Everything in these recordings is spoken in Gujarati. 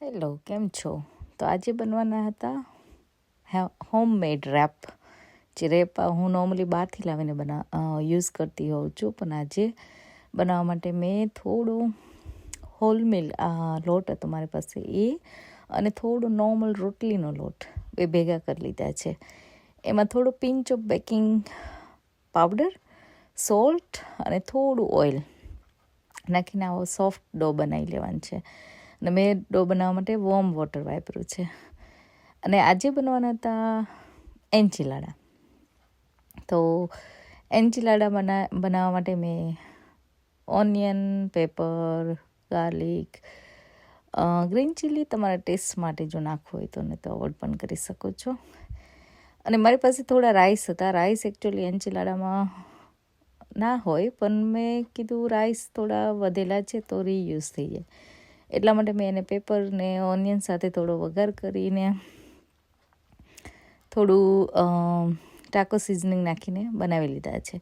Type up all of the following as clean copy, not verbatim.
હેલો, કેમ છો? તો આજે બનવાના હતા હોમમેડ રેપ. જે રેપ હું નોર્મલી બહારથી લાવીને યુઝ કરતી હોઉં છું, પણ આજે બનાવવા માટે મેં થોડું હોલમિલ લોટ હતો મારી પાસે એ અને થોડું નોર્મલ રોટલીનો લોટ બે ભેગા કરી લીધા છે. એમાં થોડું pinch of baking powder, salt અને થોડું ઓઇલ નાખીને આવો સોફ્ટ ડો બનાવી લેવાનું છે. અને મેં ડો બનાવવા માટે વોર્મ વોટર વાપર્યું છે. અને આજે બનવાના હતા એન્ચિલાડા. તો એન્ચિલાડા બનાવવા માટે મેં onion, paper, garlic, green chilli તમારા ટેસ્ટ માટે જો નાખવું હોય તો ને તો અવોઇડ પણ કરી શકો છો. અને મારી પાસે થોડા રાઈસ હતા. રાઈસ એકચ્યુઅલી એન્ચિલાડામાં ના હોય, પણ મેં કીધું રાઈસ થોડા વધેલા છે તો રીયુઝ થઈ જાય. એટલા માટે મેં એને પેપર ને ઓનિયન સાથે થોડો વઘાર કરીને થોડું ટાકો સિઝનિંગ નાખીને બનાવી લીધા છે.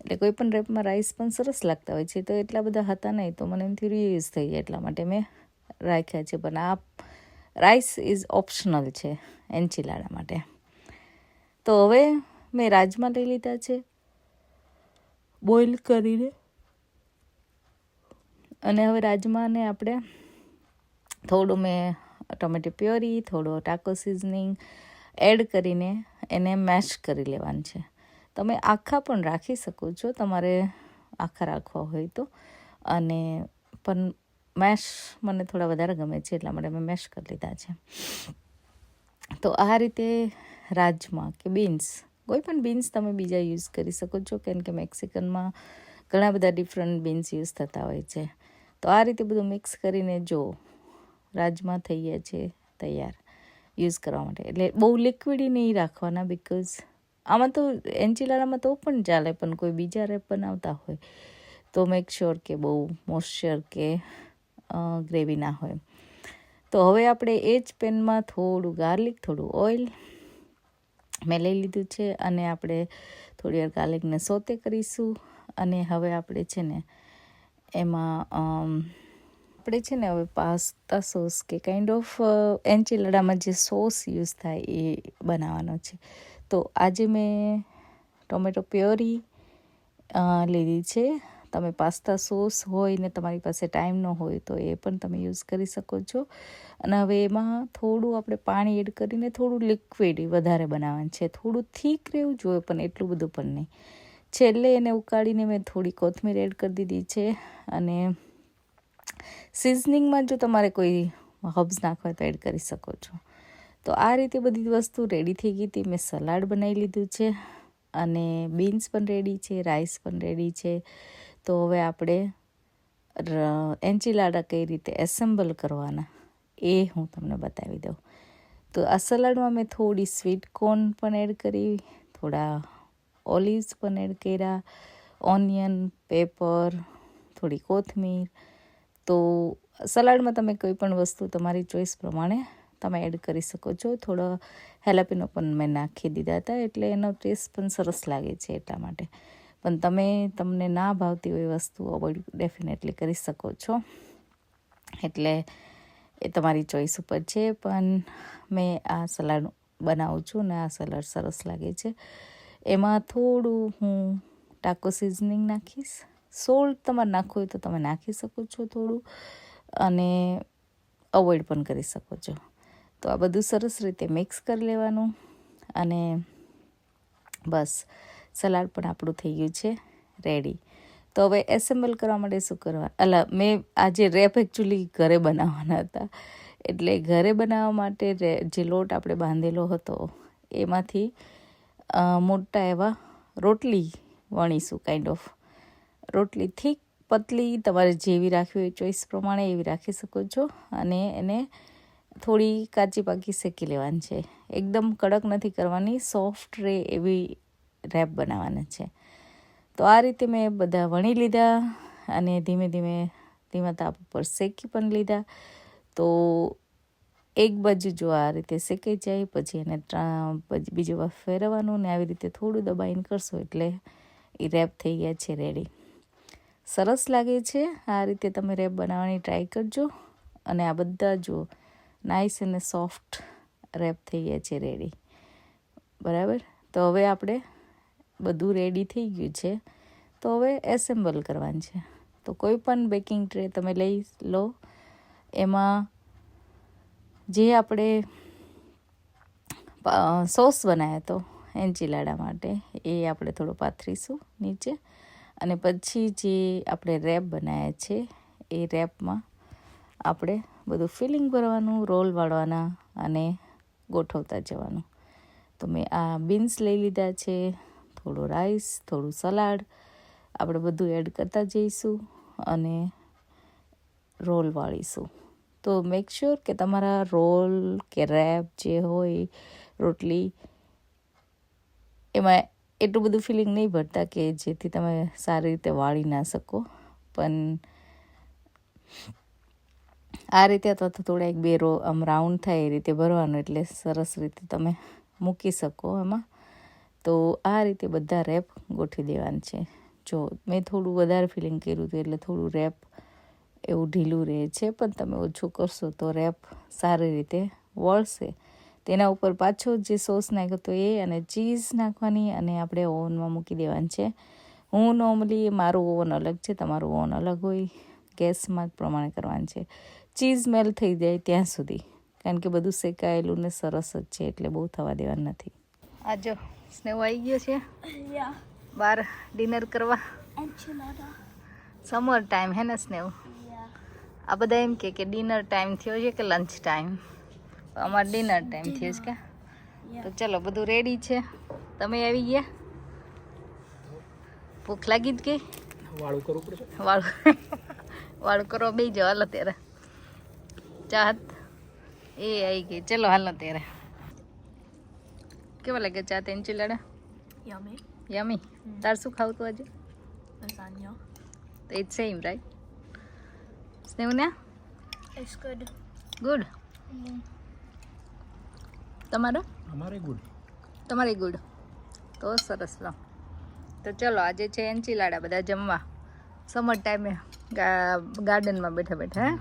એટલે કોઈ પણ રેપમાં રાઈસ પણ સરસ લાગતા હોય છે. તો એટલા બધા હતા નહીં, તો મને એમથી રીયુઝ થઈ જાય એટલા માટે મેં રાખ્યા છે. પણ આ રાઈસ ઇઝ ઓપ્શનલ છે એન્ચિલાડા માટે. તો હવે મેં રાજમા લઈ લીધા છે બોઇલ કરીને. અને હવે રાજમાને આપણે થોડું મેં ટોમેટો પ્યોરી, થોડો ટાકો સિઝનિંગ એડ કરીને એને મેશ કરી લેવાનું છે. તમે આખા પણ રાખી શકો છો તમારે આખા રાખવા હોય તો. અને પણ મેશ મને થોડા વધારે ગમે છે એટલા માટે મેં મેશ કરી લીધા છે. તો આ રીતે રાજમા કે બીન્સ, કોઈ પણ બીન્સ તમે બીજા યુઝ કરી શકો છો, કેમ કે મેક્સિકનમાં ઘણા બધા ડિફરન્ટ બીન્સ યુઝ થતા હોય છે. તો આ રીતે બધું મિક્સ કરીને જો રાજમા થઈ ગયા છે તૈયાર યુઝ કરવા માટે. એટલે બહુ લિક્વિડી નહીં રાખવાના, બિકોઝ આમાં તો એન્ચિલાડામાં તો પણ ચાલે, પણ કોઈ બીજા રેપ બનાવતા હોય તો મેક શ્યોર કે બહુ મોઇશ્ચર કે ગ્રેવી ના હોય. તો હવે આપણે એ જ પેનમાં થોડું ગાર્લિક, થોડું ઓઇલ મેં લઈ લીધું છે અને આપણે થોડી વાર ગાર્લિકને સોતે કરીશું. અને હવે આપણે છે ને એમાં આપણે છે ને હવે પાસ્તા સોસ કે કાઇન્ડ ઓફ એન્ચિલાડામાં જે સોસ યુઝ થાય એ બનાવવાનો છે. તો આજે મેં ટોમેટો પ્યોરી લીધી છે. તમે પાસ્તા સોસ હોય ને તમારી પાસે ટાઈમ ન હોય તો એ પણ તમે યુઝ કરી શકો છો. અને હવે એમાં થોડું આપણે પાણી એડ કરીને થોડું લિક્વિડ વધારે બનાવવાનું છે. થોડું થીક રહેવું જોઈએ, પણ એટલું બધું પણ નહીં. છેલ્લે એને ઉકાળીને મેં થોડી કોથમીર એડ કરી દીધી છે. અને સિઝનિંગમાં જો તમારે કોઈ હર્બ્સ નાખવા તો એડ કરી શકો છો. તો આ રીતે બધી વસ્તુ રેડી થઈ ગઈ હતી. મેં સલાડ બનાવી લીધું છે અને બીન્સ પણ રેડી છે, રાઈસ પણ રેડી છે. તો હવે આપણે એન્ચિલાડા કઈ રીતે એસેમ્બલ કરવાના એ હું તમને બતાવી દઉં. તો આ સલાડમાં મેં થોડી સ્વીટ કોર્ન પણ એડ કરી, થોડા ઓલિવ્સ પણ એડ કર્યા, ઓનિયન, પેપર, થોડી કોથમીર. તો સલાડમાં તમે કોઈ પણ વસ્તુ તમારી ચોઈસ પ્રમાણે તમે એડ કરી શકો છો. થોડો હેલાપીનો પણ મેં નાખી દીધા હતા, એટલે એનો ટેસ્ટ પણ સરસ લાગે છે એટલા માટે. પણ તમને ના ભાવતી હોય વસ્તુ અવોઇડ ડેફિનેટલી કરી શકો છો. એટલે એ તમારી ચોઈસ ઉપર છે. પણ મેં આ સલાડ બનાવું છું ને આ સલાડ સરસ લાગે છે. એમાં થોડું હું ટાકો સિઝનિંગ નાખીશ. સોલ્ટ તમારે નાખવું હોય તો તમે નાખી શકો છો થોડું, અને અવોઇડ પણ કરી શકો છો. તો આ બધું સરસ રીતે મિક્સ કરી લેવાનું. અને બસ સલાડ પણ આપણું થઈ ગયું છે રેડી. તો હવે એસેમ્બલ કરવા માટે શું કરવા, મેં આજે રેપ એકચ્યુઅલી ઘરે બનાવવાના હતા. એટલે ઘરે બનાવવા માટે જે લોટ આપણે બાંધેલો હતો એમાંથી મોટા એવા રોટલી વણીશું. કાઇન્ડ ઓફ રોટલી થીક, પતલી, તમારે જેવી રાખવી હોય ચોઈસ પ્રમાણે એવી રાખી શકો છો. અને એને થોડી કાચી પાકી શેકી લેવાની છે. એકદમ કડક નથી કરવાની, સોફ્ટ રહે એવી રેપ બનાવવાના છે. તો આ રીતે મેં બધા વણી લીધા અને ધીમા તાપ ઉપર શેકી પણ લીધા. તો એક બાજુ જો આ રીતે શેકાઈ જાય પછી એને બીજી વાર ફેરવવાનું ને આવી રીતે થોડું દબાઈને કરશો એટલે એ રેપ થઈ ગયા છે રેડી. સરસ લાગે છે. આ રીતે તમે રેપ બનાવવાની ટ્રાય કરજો. અને આ બધા જો નાઇસ અને સોફ્ટ રેપ થઈ ગયા છે રેડી. બરાબર, તો હવે આપણે બધું રેડી થઈ ગયું છે. તો હવે એસેમ્બલ કરવાનું છે. તો કોઈ પણ બેકિંગ ટ્રે તમે લઈ લો, એમાં જે આપણે સોસ બનાવ્યો હતો એન્ચીલાડા માટે એ આપણે થોડો પાથરીશું નીચે, અને પછી જે આપણે રેપ બનાવ્યા છે એ રેપમાં આપણે બધું ફિલિંગ ભરવાનું, રોલ વાળવાના અને ગોઠવતા જવાનું. તો મેં આ બીન્સ લઈ લીધા છે, થોડું રાઈસ, થોડું સલાડ, આપણે બધું એડ કરતા જઈશું અને રોલ વાળીશું. તો મેક શ્યોર કે તમારા રોલ કે રેપ જે હોય રોટલી, એમાં એટલું બધું ફિલિંગ નહીં ભરતા કે જેથી તમે સારી રીતે વાળી ના શકો. પણ આ રીતે અથવા તો થોડા 1-2 રો આમ રાઉન્ડ થાય એ રીતે ભરવાનું, એટલે સરસ રીતે તમે મૂકી શકો એમાં. તો આ રીતે બધા રેપ ગોઠવી દેવાનું છે. જો મેં થોડું વધારે ફિલિંગ કર્યું હતું એટલે થોડું રેપ એવું ઢીલું રહે છે, પણ તમે ઓછું કરશો તો રેપ સારી રીતે વળશે. તેના ઉપર પાછો જે સોસ નાખ્યો તો એ, અને ચીઝ નાખવાની, અને આપણે ઓવનમાં મૂકી દેવાનું છે. હું નોર્મલી મારું ઓવન અલગ છે, તમારું ઓવન અલગ હોય, ગેસમાં પ્રમાણે કરવાનું છે. ચીઝ મેલ્ટ થઈ જાય ત્યાં સુધી, કારણ કે બધું શેકાયેલું ને સરસ જ છે એટલે બહુ થવા દેવાનું નથી. આ જો સ્નેહ આવી ગયો છે બહાર ડિનર કરવા. સમર ટાઈમ હે ને સ્નેહ? આ બધા એમ કે ડિનર ટાઈમ થયો છે કે લંચ ટાઈમ? અમારે ડિનર ટાઈમ થયો છે કે? તો ચલો બધું રેડી છે. તમે આવી ગયા? ભૂખ લાગી જ ગઈ? વાળું કરવું પડશે. વાળું કરવા બે જાઓ, હાલો ત્યારે. ચાત એ આવી ગઈ, ચલો હાલો ત્યારે. કેવા લાગે ચાત એન્ચીલાડા? Yummy. યમી. તાર શું ખાવું તું આજે? Lasagna. It's same, right? સ્નેહુના? It's good. Good. તમારો? અમારે ગુડ. તમારે ગુડ. તો સરસ લો. તો ચલો આજે છે એન્ચીલાડા, બધા જમવા સમર ટાઈમે ગાર્ડનમાં બેઠા બેઠા. હે